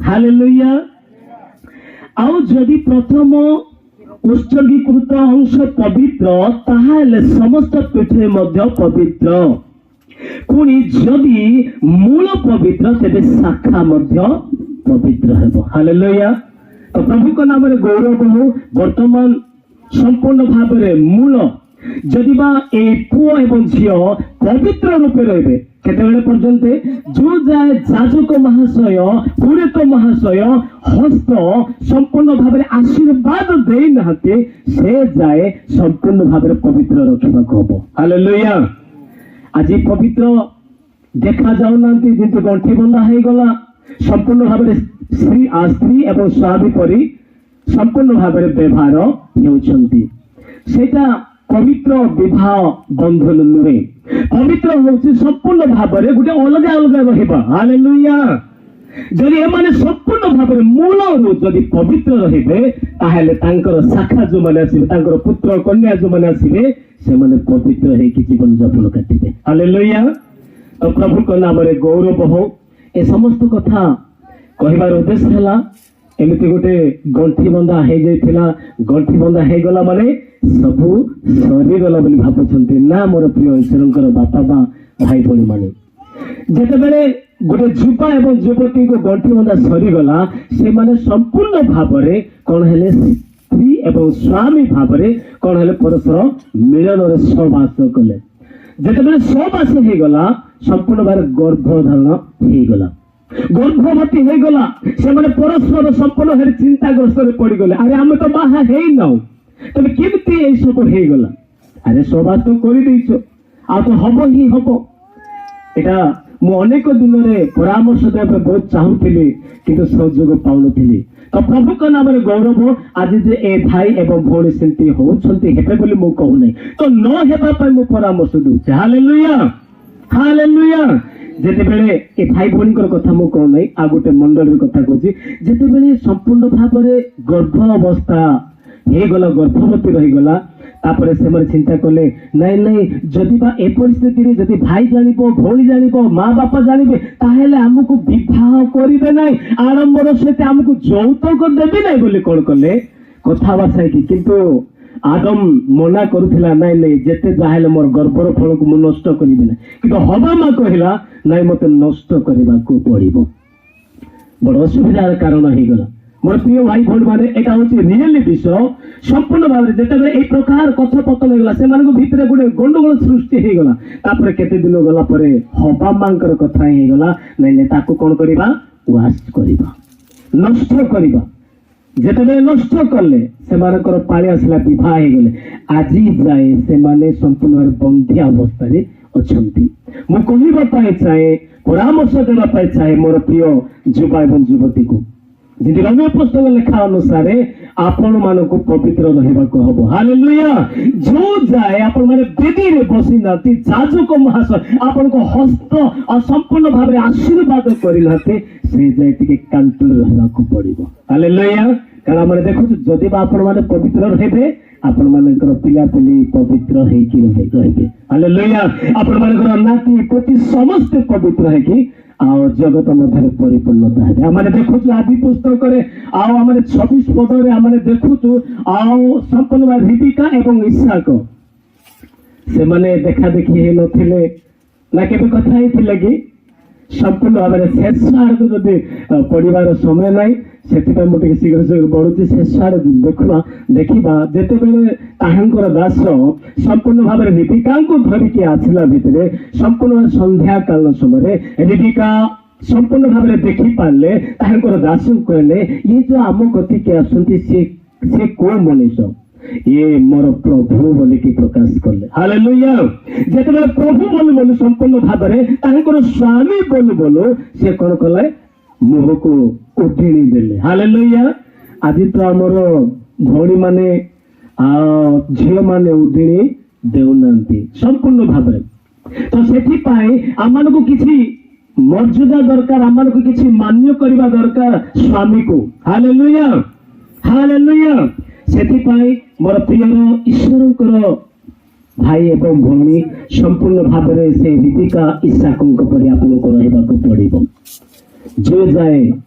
Hallelujah. ଆଉ ଯଦି ପ୍ରଥମ ଉତ୍ସର୍ଗୀକୃତ ଅଂଶ ପବିତ୍ର, ତାହେଲେ ସମସ୍ତ ପୀଠରେ ମଧ୍ୟ ପବିତ୍ର। ପୁଣି ଯଦି ମୂଳ ପବିତ୍ର, ତେବେ ଶାଖା ମଧ୍ୟ ପବିତ୍ର ହେବ। ହାଲେଲୁୟା। ତ ପ୍ରଭୁଙ୍କ ନାମରେ ଗୌରବ ହଉ। ବର୍ତ୍ତମାନ ସମ୍ପୂର୍ଣ୍ଣ ଭାବରେ ମୂଳ ଯଦି ବା ଏ ପୁଅ ଏବଂ ଝିଅ ପବିତ୍ର ରୂପେ ରହିବେ, କେତେବେଳେ ପର୍ଯ୍ୟନ୍ତ? ଯୋଉ ଯାଏ ଯାଜକ ମହାଶୟ, ପୁରୋହିତ ମହାଶୟ ହସ୍ତ ସମ୍ପୂର୍ଣ୍ଣ ଭାବରେ ଆଶୀର୍ବାଦ ଦେଇନାହାନ୍ତି, ସେ ଯାଏ ସମ୍ପୂର୍ଣ୍ଣ ଭାବରେ ପବିତ୍ର ରଖିବାକୁ ହବ। ହାଲେଲୁୟା। ଆଜି ପବିତ୍ର ଦେଖା ଯାଉନାହାନ୍ତି, ଯେମିତି ଗଣ୍ଠି ବନ୍ଧା ହେଇଗଲା, ସମ୍ପୂର୍ଣ୍ଣ ଭାବରେ ସ୍ତ୍ରୀ ଏବଂ ସ୍ୱାମୀ ପରି ସମ୍ପୂର୍ଣ୍ଣ ଭାବରେ ବ୍ୟବହାର ହେଉଛନ୍ତି। ସେଇଟା ପବିତ୍ର ବିବାହ ବନ୍ଧନ ନୁହେଁ। ପବିତ୍ର ହଉଛି ସମ୍ପୂର୍ଣ୍ଣ ଭାବରେ ଗୋଟେ ଅଲଗା ଅଲଗା ରହିବା। ହାଲେଲୁୟା। ଯଦି ଏମାନେ ସମ୍ପୂର୍ଣ୍ଣ ଭାବରେ ମୂଳରୁ ଯଦି ପବିତ୍ର ରହିବେ, ତାହେଲେ ତାଙ୍କର ଶାଖା ଯୋଉମାନେ ଆସିବେ, ତାଙ୍କର ପୁତ୍ର କନ୍ୟା ଯୋଉମାନେ ଆସିବେ, ସେମାନେ ପବିତ୍ର ହେଇକି ଜୀବନ ଯାପନ କାଟିବେ। ହାଲେଲୁୟା। ତ ପ୍ରଭୁଙ୍କ ନାମରେ ଗୌରବ ହଉ। ଏ ସମସ୍ତ କଥା କହିବାର ଉଦ୍ଦେଶ୍ୟ ହେଲା, ଏମିତି ଗୋଟେ ଗଣ୍ଠି ବନ୍ଧା ହେଇଯାଇଥିଲା, ଗଣ୍ଠି ବନ୍ଧା ହେଇଗଲା ମାନେ ସବୁ ସରିଗଲା ବୋଲି ଭାବୁଛନ୍ତି। ନା ମୋର ପ୍ରିୟ ଈଶ୍ୱରଙ୍କର ବାପା ବା ଭାଇ ଭଉଣୀ ମାନେ, ଯେତେବେଳେ ଗୋଟେ ଯୁବା ଏବଂ ଯୁବତୀଙ୍କ ଗଣ୍ଠି ବନ୍ଧା ସରିଗଲା, ସେମାନେ ସମ୍ପୂର୍ଣ୍ଣ ଭାବରେ କଣ ହେଲେ? ସ୍ତ୍ରୀ ଏବଂ ସ୍ୱାମୀ ଭାବରେ କଣ ହେଲେ? ପରସ୍ପର ମିଳନରେ ସହବାସ କଲେ। ଯେତେବେଳେ ସହବାସ ହେଇଗଲା, ସମ୍ପୂର୍ଣ୍ଣ ଭାବରେ ଗର୍ଭଧାରଣ ହେଇଗଲା, ଗର୍ଭବତୀ ହେଇଗଲା। ସେମାନେ ପରସ୍ପର ସମ୍ପୂର୍ଣ୍ଣ ଭାବରେ ଚିନ୍ତାଗ୍ରସ୍ତରେ ପଡିଗଲେ। ଆରେ ଆମେ ତ ବାହା ହେଇନାଉ, ତେବେ କେମିତି ଏଇ ସବୁ ହେଇଗଲା? ଆରେ ସହବାସ ତ କରିଦେଇଛ, ଆଉ ତ ହବ ହିଁ ହବ। ଏଟା ମୁଁ ଅନେକ ଦିନରେ ପରାମର୍ଶ ଦେବା ପାଇଁ ବହୁତ ଚାହୁଁଥିଲି, କିନ୍ତୁ ସୁଯୋଗ ପାଉନଥିଲି। ତ ପ୍ରଭୁଙ୍କ ନାମରେ ଗୌରବ। ଆଜି ଯେ ଏ ଭାଇ ଏବଂ ଭଉଣୀ ସେମିତି ହଉଛନ୍ତି, ହେବେ ବୋଲି ମୁଁ କହୁନାହିଁ, ତ ନ ହେବା ପାଇଁ ମୁଁ ପରାମର୍ଶ ଦଉଛି। ହାଲେଲୁୟା। ହାଲେଲୁୟା। ଯେତେବେଳେ ଏ ଭାଇ ଭଉଣୀଙ୍କର କଥା ମୁଁ କହୁନାହିଁ, ଆଉ ଗୋଟେ ମଣ୍ଡଳୀର କଥା କହୁଛି। ଯେତେବେଳେ ସମ୍ପୂର୍ଣ୍ଣ ଭାବରେ ଗର୍ଭ ଅବସ୍ଥା ହେଇଗଲା, ଗର୍ଭବତୀ ରହିଗଲା, ତାପରେ ସେମାନେ ଚିନ୍ତା କଲେ, ନାଇଁ ନାଇଁ, ଯଦି ବା ଏ ପରିସ୍ଥିତିରେ ଯଦି ଭାଇ ଜାଣିବ, ଭଉଣୀ ଜାଣିବ, ମା ବାପା ଜାଣିବେ, ତାହେଲେ ଆମକୁ ବିବାହ କରିବେ ନାହିଁ, ଆଡମ୍ବର ସହିତ ଆମକୁ ଯୌତୁକ ଦେବେ ନାହିଁ ବୋଲି କଣ କଲେ? କଥାବାର୍ତ୍ତା ହେଇକି। କିନ୍ତୁ ଆଦମ ମନା କରୁଥିଲା, ନାଇଁ ନାଇଁ, ଯେତେ ଯାହା ହେଲେ ମୋର ଗର୍ଭର ଫଳକୁ ମୁଁ ନଷ୍ଟ କରିବି ନାହିଁ। କିନ୍ତୁ ହବା ମା କହିଲା, ନାଇଁ, ମତେ ନଷ୍ଟ କରିବାକୁ ପଡିବ। ବଡ ଅସୁବିଧାର କାରଣ ହେଇଗଲା। ମୋର ପ୍ରିୟ ଭାଇ ଭଉଣୀ ମାନେ, ଏଟା ହଉଛି ରିଏଲି ବିଷୟ। ସମ୍ପୂର୍ଣ୍ଣ ଭାବରେ ଯେତେବେଳେ ଏଇ ପ୍ରକାର କଥୋପକଥନ ହେଇଗଲା, ସେମାନଙ୍କ ଭିତରେ ଗୋଟେ ଗଣ୍ଡଗୋଳ ସୃଷ୍ଟି ହେଇଗଲା। ତାପରେ କେତେ ଦିନ ଗଲା ପରେ ହବା ମାଙ୍କର କଥା ହେଇଗଲା, ନାଇଁ ନାଇଁ, ତାକୁ କଣ କରିବା? ୱାଶ କରିବା, ନଷ୍ଟ କରିବା। ଯେତେବେଳେ ନଷ୍ଟ କଲେ, ସେମାନଙ୍କର ପାଳି ଆସିଲା, ବିବାହ ହେଇଗଲେ। ଆଜି ଯାଏ ସେମାନେ ସମ୍ପୂର୍ଣ୍ଣ ଭାବରେ ବନ୍ଧି ଅବସ୍ଥାରେ ଅଛନ୍ତି। ମୁଁ କହିବା ପାଇଁ ଚାହେଁ, ପରାମର୍ଶ ଦେବା ପାଇଁ ଚାହେଁ ମୋର ପ୍ରିୟ ଯୁବା ଏବଂ ଯୁବତୀକୁ, ଯଦି ରୋମୀୟ ପୁସ୍ତକ ଲେଖା ଅନୁସାରେ ଆପଣ ମାନଙ୍କୁ ପବିତ୍ର ରହିବାକୁ ହବ। ହାଲେଲୁୟା। ଯୋଉ ଯାଏ ଆପଣ ମାନେ ବେଦୀରେ ବସିନାହାନ୍ତି, ଯାଜକ ମହାଶୟ ଆପଣଙ୍କ ହସ୍ତ ସମ୍ପୂର୍ଣ୍ଣ ଭାବରେ ଆଶୀର୍ବାଦ କରିନାହାନ୍ତି, ସେ ଯାଏ ଟିକେ କାନ୍ତୁର ରହିବାକୁ ପଡିବ। ହାଲେଲୁୟା। କାରଣ ଆମେ ଦେଖୁଛୁ, ଯଦି ବା ଆପଣ ମାନେ ପବିତ୍ର ରହିବେ, ଆପଣ ମାନଙ୍କର ପିଲାପିଲି ପବିତ୍ର ହେଇକି ରହିବେ। ହାଲେଲୁୟା। ଆପଣ ମାନଙ୍କର ନାତି ପୋତି ସମସ୍ତେ ପବିତ୍ର ହେଇକି ଆଉ ଜଗତ ମଧ୍ୟରେ ପରିପୂର୍ଣ୍ଣତା ହେବେ। ଆମେ ଦେଖୁଛୁ ଆଦି ପୁସ୍ତକରେ, ଆଉ ଆମେ 26 ପଦରେ ଆମେ ଦେଖୁଛୁ, ଆଉ ସମ୍ପୂର୍ଣ୍ଣ ରିବିକା ଏବଂ ଇସାକ, ସେମାନେ ଦେଖା ଦେଖି ହେଇନଥିଲେ ନା କେବେ କଥା ହେଇଥିଲେ କି? ସମ୍ପୂର୍ଣ୍ଣ ଭାବରେ ଶେଷ ଆଡକୁ ଯଦି ପଢିବାର ସମୟ ନାହିଁ, ସେଥିପାଇଁ ମୁଁ ଟିକେ ଶୀଘ୍ର ଶୀଘ୍ର ବଢୁଛି। ଶେଷ ଆଡକୁ ଦେଖିବା, ଯେତେବେଳେ ତାହାଙ୍କର ଦାସ ସମ୍ପୂର୍ଣ୍ଣ ଭାବରେ ରିବିକାଙ୍କୁ ଧରିକି ଆସିଲା ଭିତରେ, ସମ୍ପୂର୍ଣ୍ଣ ସନ୍ଧ୍ୟା କାଳ ସମୟରେ ରିବିକା ସମ୍ପୂର୍ଣ୍ଣ ଭାବରେ ଦେଖି ପାରିଲେ, ତାହାଙ୍କର ଦାସଙ୍କୁ କହିଲେ, ଇଏ ଯୋଉ ଆମ କତିକି ଆସନ୍ତି, ସେ କୋଉ ମଣିଷ? ଇଏ ମୋର ପ୍ରଭୁ ବୋଲିକି ପ୍ରକାଶ କଲେ। ହାଲେଲୁୟା। ଯେତେବେଳେ ପ୍ରଭୁ ବୋଲି ସମ୍ପୂର୍ଣ୍ଣ ଭାବରେ ତାଙ୍କର ସ୍ୱାମୀ ବୋଲି ସେ କଣ କଲେ? ମୁହଁକୁ ଉଠିଣି ଦେଲେ। ହାଲେଲୁୟା। ଆଜି ତ ଆମର ଭଉଣୀ ମାନେ ଆଉ ଝିଅ ମାନେ ଉଠିଣି ଦେଉନାହାନ୍ତି ସମ୍ପୂର୍ଣ୍ଣ ଭାବରେ। ତ ସେଥିପାଇଁ ଆମମାନଙ୍କୁ କିଛି ମର୍ଯ୍ୟାଦା ଦରକାର, ଆମମାନଙ୍କୁ କିଛି ମାନ୍ୟ କରିବା ଦରକାର ସ୍ୱାମୀକୁ। ହାଲେଲୁୟା। ହାଲେଲୁୟା। ସେଥିପାଇଁ ମୋର ପ୍ରିୟର ଈଶ୍ୱରଙ୍କର ଭାଇ ଏବଂ ଭଉଣୀ, ସମ୍ପୂର୍ଣ୍ଣ ଭାବରେ ସେ ରିବିକା ଇସାକଙ୍କ ପରି ଆପଣଙ୍କୁ ରହିବାକୁ ପଡିବ। ଯେ ଯାଏ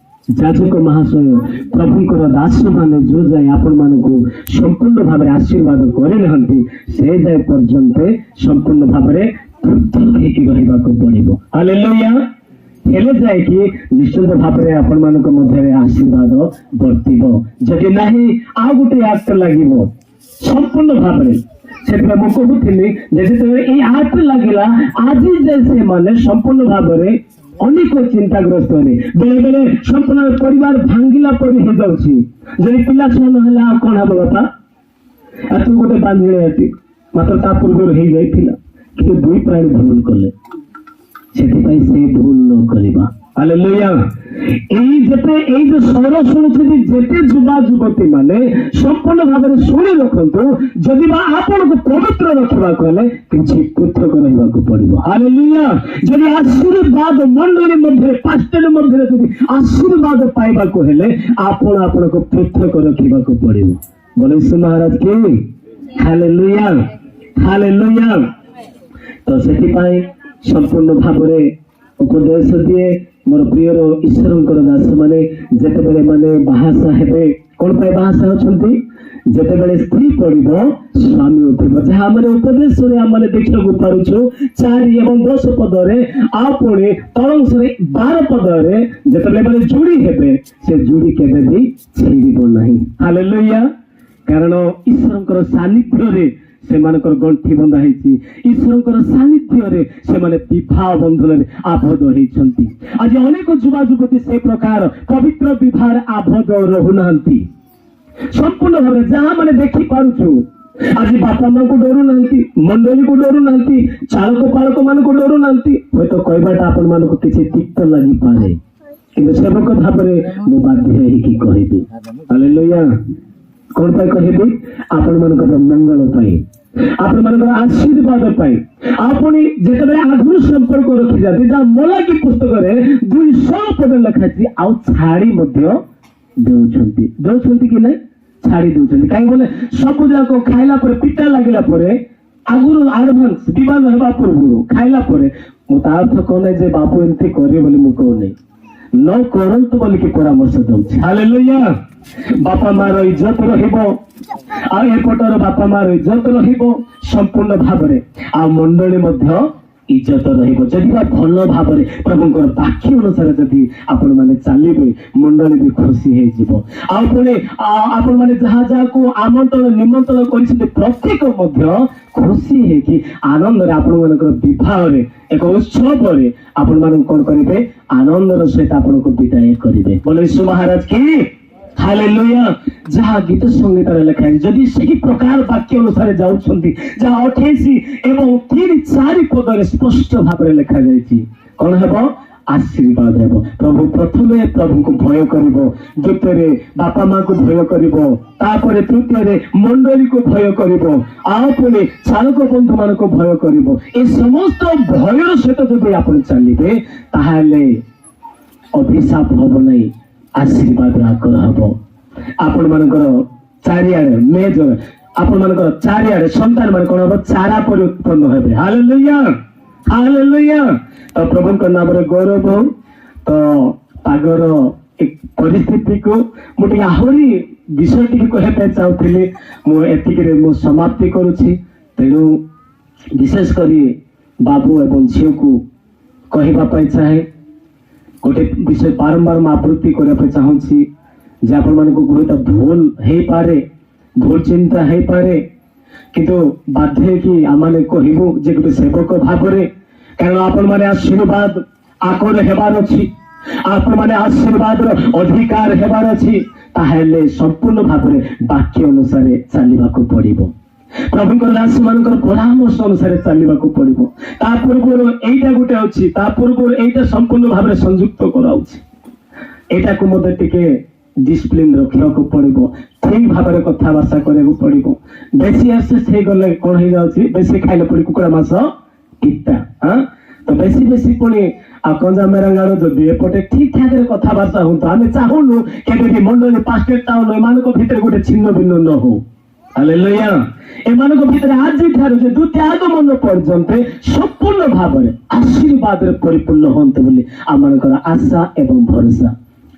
ଯାଜକ ମହାଶୟ ପ୍ରଭୁଙ୍କର ଦାସମାନେ ଯୋଉ ଯାଏ ଆପଣ ମାନଙ୍କୁ ସମ୍ପୂର୍ଣ୍ଣ ଭାବରେ ଆଶୀର୍ବାଦ କରିନାହାନ୍ତି ସେ ଯାଏ ପର୍ଯ୍ୟନ୍ତ ସମ୍ପୂର୍ଣ୍ଣ ଭାବରେ ପୃଥକ ହେଇକି ରହିବାକୁ ପଡିବ। ହାଲେଲୁୟା। ହେଲେ ଯାଇକି ନିଶ୍ଚିତ ଭାବରେ ଆପଣ ମାନଙ୍କ ମଧ୍ୟରେ ଆଶୀର୍ବାଦ ବର୍ତ୍ତିବ। ଯଦି ନାହିଁ ଆଉ ଗୋଟେ ଆକ୍ଟ ଲାଗିବ ସମ୍ପୂର୍ଣ୍ଣ ଭାବରେ। ସେଥିପାଇଁ ମୁଁ କହୁଥିଲି ଯେ ଯେତେବେଳେ ଏଇ ଆକ୍ଟ ଲାଗିଲା ଆଜି ଯେ ସେମାନେ ସମ୍ପୂର୍ଣ୍ଣ ଭାବରେ ଅନେକ ଚିନ୍ତାଗ୍ରସ୍ତ ହେଲେ। ବେଳେ ବେଳେ ସମ୍ପୂର୍ଣ୍ଣ ପରିବାର ଭାଙ୍ଗିଲା ପରି ହେଇଯାଉଛି। ଯଦି ପିଲା ଛୁଆ ନହେଲା ଆଉ କଣ ହବ ବାପା? ତୁ ଗୋଟେ ବାନ୍ଧିଲେ ଏଠି ମାତ୍ର ତା ପୂର୍ବରୁ ହେଇଯାଇଥିଲା କିନ୍ତୁ ଦୁଇ ପ୍ରାଣୀ ଭୁଲ କଲେ। ସେଥିପାଇଁ ସେ ଭୁଲ ନ କରିବା। ହାଲେଲୁୟା। ଏଇ ଯୋଉ ସ୍ୱର ଶୁଣୁଛନ୍ତି ଯେତେ ଯୁବା ଯୁବତୀ ମାନେ ସମ୍ପୂର୍ଣ୍ଣ ଭାବରେ ଶୁଣି ରଖନ୍ତୁ। ଯଦି ବା ଆପଣଙ୍କୁ ପବିତ୍ର ରଖିବାକୁ ହେଲେ କିଛି ପୃଥକ ରହିବାକୁ ପଡିବ। ହାଲେଲୁୟା। ଯଦି ଆଶୀର୍ବାଦ ମଣ୍ଡଳୀ ମଧ୍ୟରେ ପାଷ୍ଟର ମଧ୍ୟରେ ଯଦି ଆଶୀର୍ବାଦ ପାଇବାକୁ ହେଲେ ଆପଣ ଆପଣଙ୍କୁ ପୃଥକ ରଖିବାକୁ ପଡିବ। ବୋଲେ ଯୀଶୁ ମହାରାଜ କି ହାଲେଲୁୟା ହାଲେଲୁୟା। ତ ସେଥିପାଇଁ ସମ୍ପୂର୍ଣ୍ଣ ଭାବରେ ଉପଦେଶ ଦିଏ ମୋର ପ୍ରିୟର ଈଶ୍ୱରଙ୍କର ଦାସ ମାନେ ଯେତେବେଳେ ମାନେ ବାହାସା ହେବେ କଣ ପାଇଁ ବାହାସା ଅଛନ୍ତି? ଯେତେବେଳେ ସ୍ତ୍ରୀ ପଡିବ ସ୍ୱାମୀ ଉଠିବ। ଯାହା ଆମେ ଉପଦେଶରେ ଆମେ ଦେଖିବାକୁ ପାରୁଛୁ 4 ଏବଂ 10 ପଦରେ ଆଉ ପୁଣି ତଳଂଶରେ 12 ପଦରେ ଯେତେବେଳେ ମାନେ ଯୋଡି ହେବେ ସେ ଯୋଡି କେବେ ବି ଛିଡ଼ିବ ନାହିଁ। ହାଲେଲୁୟା। କାରଣ ଈଶ୍ୱରଙ୍କର ସାନ୍ନିଧ୍ୟରେ ସେମାନଙ୍କର ଗଣ୍ଠି ବନ୍ଧା ହେଇଛି। ଈଶ୍ୱରଙ୍କର ସାନ୍ନିଧ୍ୟରେ ସେମାନେ ବିବାହ ବନ୍ଧନରେ ଆବଦ୍ଧ ହେଇଛନ୍ତି। ଆଜି ଅନେକ ଯୁବା ଯୁବତୀ ସେ ପ୍ରକାର ପବିତ୍ର ବିବାହରେ ଆବଦ୍ଧ ରହୁନାହାନ୍ତି। ସମ୍ପୂର୍ଣ୍ଣ ଭାବରେ ଯାହା ମାନେ ଦେଖିପାରୁଛୁ ଆଜି ବାପା ମାଙ୍କୁ ଡରୁନାହାନ୍ତି, ମଣ୍ଡଳୀକୁ ଡରୁନାହାନ୍ତି, ଚାଳକ ପାଳକ ମାନଙ୍କୁ ଡରୁନାହାନ୍ତି। ହୁଏତ କହିବାଟା ଆପଣ ମାନଙ୍କୁ କିଛି ତିକ୍ତ ଲାଗିପାରେ କିନ୍ତୁ ସେବକ ଭାବରେ ମୁଁ ବାଧ୍ୟ ହେଇକି କହିବି। ହାଲେଲୁୟା। କଣ ପାଇଁ କହିବି? ଆପଣ ମାନଙ୍କର ମଙ୍ଗଳ ପାଇଁ, ଆପଣ ମାନଙ୍କର ଆଶୀର୍ବାଦ ପାଇଁ। ଆପଣ ଯେତେବେଳେ ଆଗରୁ ସମ୍ପର୍କ ରଖିଯାନ୍ତି ଯାହା ମଲାକି ପୁସ୍ତକରେ 200 ପଦ ଲେଖାଛି ଆଉ ଛାଡି ମଧ୍ୟ ଦଉଛନ୍ତି କି ନାଇଁ? ଛାଡି ଦଉଛନ୍ତି। କାହିଁକି ବୋଲେ ସବୁ ଯାକ ଖାଇଲା ପରେ ପିତା ଲାଗିଲା ପରେ ଆଗରୁ ଆଡଭାନ୍ସ ବିବାଦ ହେବା ପୂର୍ବରୁ ଖାଇଲା ପରେ ମୁଁ ତା ଅର୍ଥ କହୁନାହିଁ ଯେ ବାବୁ ଏମିତି କରିବେ ବୋଲି ମୁଁ କହୁନାହିଁ, ନ କରନ୍ତୁ ବୋଲିକି ପରାମର୍ଶ ଦଉଛି। ହାଲେଲୁୟା। ବାପା ମାର ଇଜ୍ଜତ ରହିବ ଆଉ ଏପଟର ବାପା ମାର ଇଜ୍ଜତ ରହିବ ସମ୍ପୂର୍ଣ୍ଣ ଭାବରେ ଆଉ ମଣ୍ଡଳୀ ମଧ୍ୟ ଇଜ୍ଜତ ରହିବ। ଯଦି ବା ଭଲ ଭାବରେ ପ୍ରଭୁଙ୍କର ବାକ୍ୟ ଅନୁସାରେ ଯଦି ଆପଣ ମାନେ ଚାଲିବେ ମଣ୍ଡଳୀ ବି ଖୁସି ହେଇଯିବ। ଆଉ ପୁଣି ଆପଣ ମାନେ ଯାହା ଯାହାକୁ ଆମନ୍ତ୍ରଣ ନିମନ୍ତ୍ରଣ କରିଛନ୍ତି ପ୍ରତ୍ୟେକ ମଧ୍ୟ ଖୁସି ହେଇକି ଆନନ୍ଦରେ ଆପଣ ମାନଙ୍କର ବିବାହରେ ଏକ ଉତ୍ସବରେ ଆପଣ ମାନଙ୍କୁ କଣ କରିବେ? ଆନନ୍ଦର ସହିତ ଆପଣଙ୍କୁ ବିଦାୟ କରିବେ। ବୋଲେ ଯୀଶୁ ମହାରାଜ କି ହାଲେଲୁୟା। ଯାହା ଗୀତ ସଙ୍ଗୀତରେ ଲେଖା ହେଇଛି ଯଦି ସେହି ପ୍ରକାର ବାକ୍ୟ ଅନୁସାରେ ଯାଉଛନ୍ତି ଯାହା 28 ଏବଂ 3-4 ପଦରେ ସ୍ପଷ୍ଟ ଭାବରେ ଲେଖାଯାଇଛି କଣ ହେବ? ଆଶୀର୍ବାଦ ହେବ। ପ୍ରଭୁ ପ୍ରଥମେ ପ୍ରଭୁଙ୍କୁ ଭୟ କରିବ, ଦ୍ୱିତୀୟରେ ବାପା ମାଙ୍କୁ ଭୟ କରିବ, ତାପରେ ତୃତୀୟରେ ମଣ୍ଡଳୀକୁ ଭୟ କରିବ, ଆଉ ପୁଣି ଚାଳକ ବନ୍ଧୁ ମାନଙ୍କୁ ଭୟ କରିବ। ଏ ସମସ୍ତ ଭୟର ସହିତ ଯଦି ଆପଣ ଚାଲିବେ ତାହେଲେ ଅଭିଶାପ ହବ ନାହିଁ, ଆଶୀର୍ବାଦ ଆଗ୍ରହ ହବ। ଆପଣ ମାନଙ୍କର ଚାରିଆଡେ ମେଜର ଆପଣ ମାନଙ୍କର ଚାରିଆଡେ ସନ୍ତାନ ମାନେ କଣ ହବ? ଚାରା ପରି ଉତ୍ପନ୍ନ ହେବେ। Hallelujah hallelujah. ତ ପ୍ରଭୁଙ୍କ ନାମରେ ଗୌରବ। ତ ପାଗର ପରିସ୍ଥିତିକୁ ମୁଁ ଟିକେ ଆହୁରି ବିଷୟ ଟିକେ କହିବା ପାଇଁ ଚାହୁଁଥିଲି। ମୁଁ ଏତିକିରେ ମୁଁ ସମାପ୍ତି କରୁଛି। ତେଣୁ ବିଶେଷ କରି ବାବୁ ଏବଂ ଝିଅକୁ କହିବା ପାଇଁ ଚାହେଁ ଗୋଟେ ବିଷୟ ବାରମ୍ବାର ମୁଁ ଆବୃତ୍ତି କରିବା ପାଇଁ ଚାହୁଁଛି ଯେ ଆପଣ ମାନଙ୍କୁ ହୁଏତ ଭୁଲ ହେଇପାରେ, ଭୁଲ ଚିନ୍ତା ହେଇପାରେ କିନ୍ତୁ ବାଧ୍ୟ ହେଇକି ଆମେ କହିବୁ ଯେ ଗୋଟେ ସେବକ ଭାବରେ, କାରଣ ଆପଣ ମାନେ ଆଶୀର୍ବାଦ ଆଗରେ ହେବାର ଅଛି, ଆପଣ ମାନେ ଆଶୀର୍ବାଦର ଅଧିକାର ହେବାର ଅଛି। ତାହେଲେ ସମ୍ପୂର୍ଣ୍ଣ ଭାବରେ ବାକ୍ୟ ଅନୁସାରେ ଚାଲିବାକୁ ପଡିବ। ପ୍ରଭୁଙ୍କର ଦାସ ମାନଙ୍କର ପରାମର୍ଶ ଅନୁସାରେ ଚାଲିବାକୁ ପଡିବ। ତା ପୂର୍ବରୁ ଏଇଟା ଗୋଟେ ଅଛି, ତା ପୂର୍ବରୁ ଏଇଟା ସମ୍ପୂର୍ଣ୍ଣ ଭାବରେ ସଂଯୁକ୍ତ କରାଉଛି। ଏଇଟାକୁ ମଧ୍ୟ ଟିକେ ଡିସିପ୍ଲିନ ରଖିବାକୁ ପଡିବ, ଠିକ ଭାବରେ କଥାବାର୍ତ୍ତା କରିବାକୁ ପଡିବ। ବେଶୀ ଆସେସ୍ ହେଇଗଲେ କଣ ହେଇଯାଉଛି? ବେଶୀ ଖାଇଲେ ପୁଣି କୁକୁଡ଼ା ମାଂସ ପିତା। ତ ବେଶୀ ପୁଣି ଆଉ କଞ୍ଜାମେରାଙ୍ଗାର ଯଦି ଏପଟେ ଠିକ ଠାକରେ କଥାବାର୍ତ୍ତା ହୁଅନ୍ତୁ। ଆମେ ଚାହୁଁନୁ କେବେ ବି ମଣ୍ଡଳୀ ପାଷ୍ଟର ଟାଉନ ଏମାନଙ୍କ ଭିତରେ ଗୋଟେ ଛିନ୍ନ ଭିନ୍ନ ନ ହଉ। ହାଲେଲୁୟା। ଏମାନଙ୍କ ଭିତରେ ଆଜି ଠାରୁ ଯେ ଦ୍ୱିତୀୟ ଆଗମନ ପର୍ଯ୍ୟନ୍ତ ସମ୍ପୂର୍ଣ୍ଣ ଭାବରେ ଆଶୀର୍ବାଦରେ ପରିପୂର୍ଣ୍ଣ ହୁଅନ୍ତୁ ବୋଲି ଆମମାନଙ୍କର ଆଶା ଏବଂ ଭରସା।